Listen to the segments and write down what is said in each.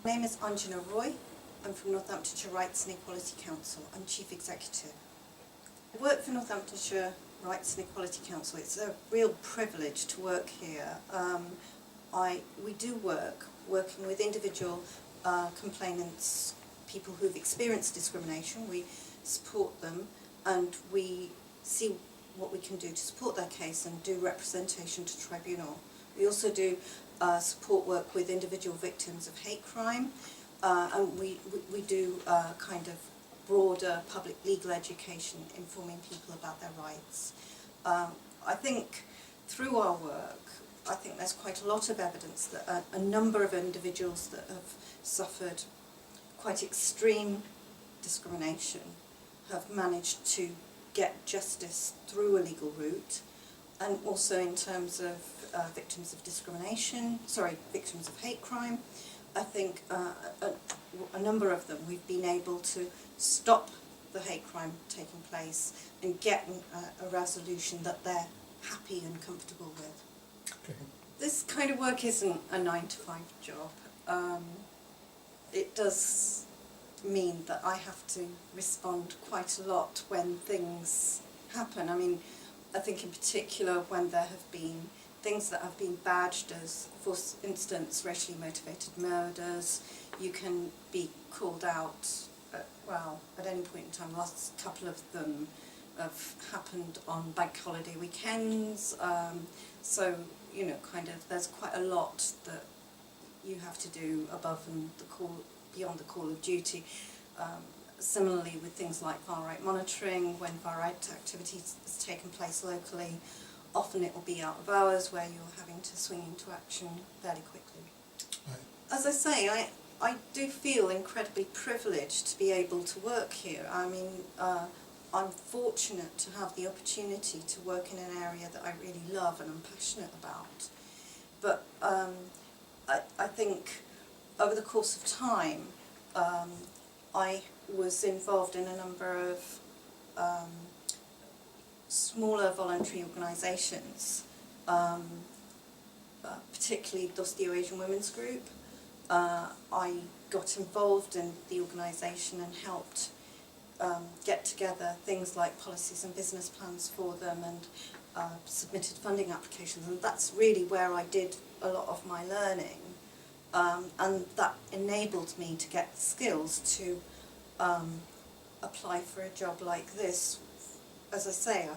My name is Anjona. I'm from Northamptonshire Rights and Equality Council. I'm Chief Executive. I work for Northamptonshire Rights and Equality Council. It's a real privilege to work here. We do working with individual complainants, people who've experienced discrimination. We support them and we see what we can do to support their case and do representation to tribunal. We also do support work with individual victims of hate crime, and we do kind of broader public legal education, informing people about their rights. I think through our work, I think there's quite a lot of evidence that a number of individuals that have suffered quite extreme discrimination have managed to get justice through a legal route, and also in terms of victims of victims of hate crime. I think a number of them, we've been able to stop the hate crime taking place and get a resolution that they're happy and comfortable with. Okay. This kind of work isn't a 9-to-5 job. It does mean that I have to respond quite a lot when things happen. I mean, I think in particular when there have been things that have been badged as, for instance, racially motivated murders. You can be called out at any point in time. The last couple of them have happened on bank holiday weekends, so you know, kind of there's quite a lot that you have to do above and beyond the call of duty. Similarly with things like far-right monitoring, when far-right activity has taken place locally, often it will be out of hours where you're having to swing into action fairly quickly. Right. As I say, I do feel incredibly privileged to be able to work here. I mean, I'm fortunate to have the opportunity to work in an area that I really love and I'm passionate about. But I think over the course of time, I was involved in a number of smaller voluntary organisations, particularly the Asian Women's Group. I got involved in the organisation and helped get together things like policies and business plans for them, and submitted funding applications, and that's really where I did a lot of my learning, and that enabled me to get skills to apply for a job like this. As I say,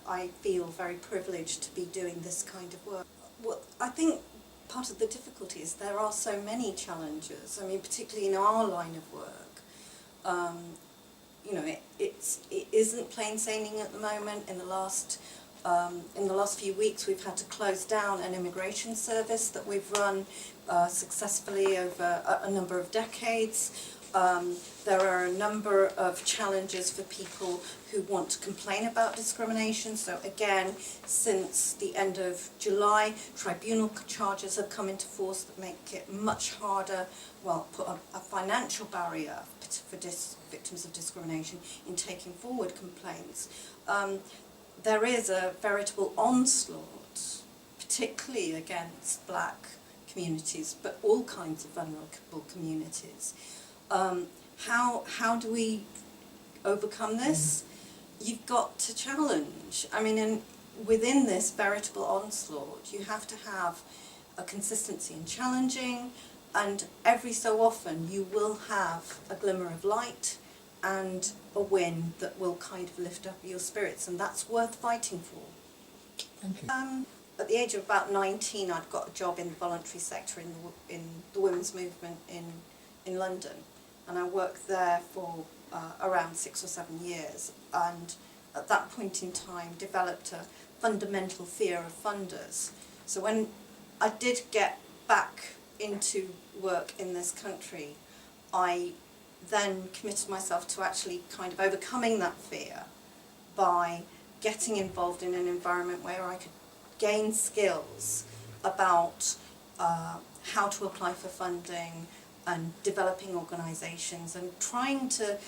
I feel very privileged to be doing this kind of work. Well, I think part of the difficulty is there are so many challenges. I mean, particularly in our line of work, you know, it isn't plain sailing at the moment. In the last few weeks, we've had to close down an immigration service that we've run successfully over a number of decades. There are a number of challenges for people who want to complain about discrimination. So again, since the end of July, tribunal charges have come into force that make it much harder, well, put a financial barrier for victims of discrimination in taking forward complaints. There is a veritable onslaught, particularly against black communities, but all kinds of vulnerable communities. How do we overcome this? You've got to challenge. I mean, and within this veritable onslaught, you have to have a consistency in challenging, and every so often you will have a glimmer of light and a win that will kind of lift up your spirits, and that's worth fighting for. Thank you. At the age of about 19, I'd got a job in the voluntary sector in the women's movement in London. And I worked there for around 6 or 7 years, and at that point in time developed a fundamental fear of funders. So when I did get back into work in this country, I then committed myself to actually kind of overcoming that fear by getting involved in an environment where I could gain skills about how to apply for funding, and developing organisations, and trying to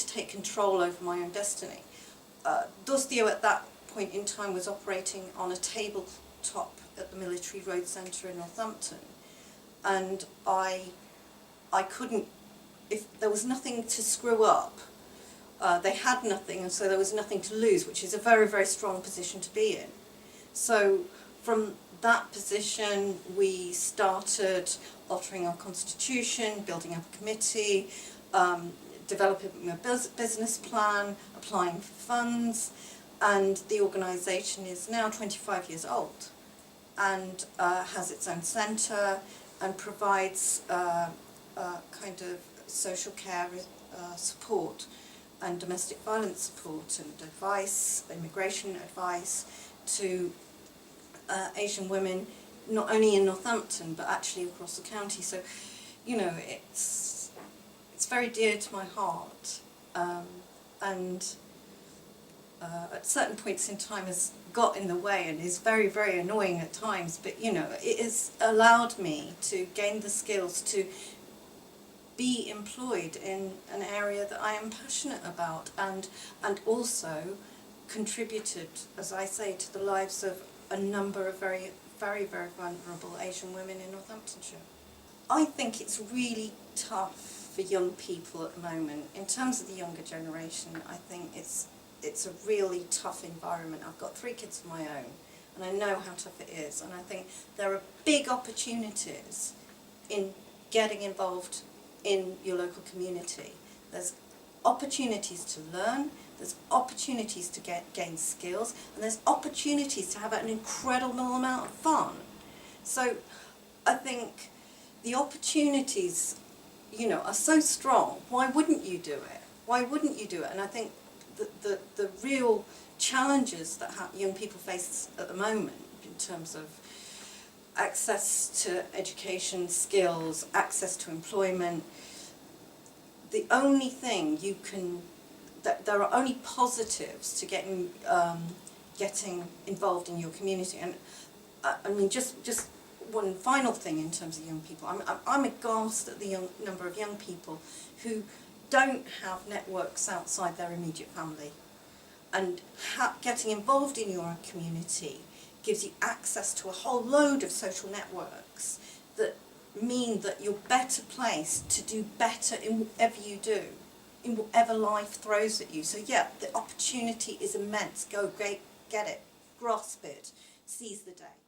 take control over my own destiny. Dostio at that point in time was operating on a tabletop at the Military Road Centre in Northampton, and I I couldn't, if there was nothing to screw up, they had nothing, and so there was nothing to lose, which is a very, very strong position to be in. So from that position, we started altering our constitution, building up a committee, developing a business plan, applying for funds, and the organisation is now 25 years old and has its own centre and provides kind of social care support and domestic violence support and advice, immigration advice to Asian women, not only in Northampton but actually across the county. So, you know, it's very dear to my heart, and at certain points in time has got in the way and is very, very annoying at times. But you know, it has allowed me to gain the skills to be employed in an area that I am passionate about, and also contributed, as I say, to the lives of a number of very, very, very vulnerable Asian women in Northamptonshire. I think it's really tough for young people at the moment. In terms of the younger generation, I think it's a really tough environment. I've got 3 kids of my own, and I know how tough it is, and I think there are big opportunities in getting involved in your local community. There's opportunities to learn, there's opportunities to gain skills, and there's opportunities to have an incredible amount of fun. So I think the opportunities, you know, are so strong. Why wouldn't you do it? Why wouldn't you do it? And I think the real challenges that young people face at the moment in terms of access to education, skills, access to employment, the only thing you can, there are only positives to getting involved in your community. And I mean, just one final thing in terms of young people. I'm aghast at the number of young people who don't have networks outside their immediate family. And getting involved in your community gives you access to a whole load of social networks that mean that you're better placed to do better in whatever you do, in whatever life throws at you. So yeah, the opportunity is immense. Go get it, grasp it, seize the day.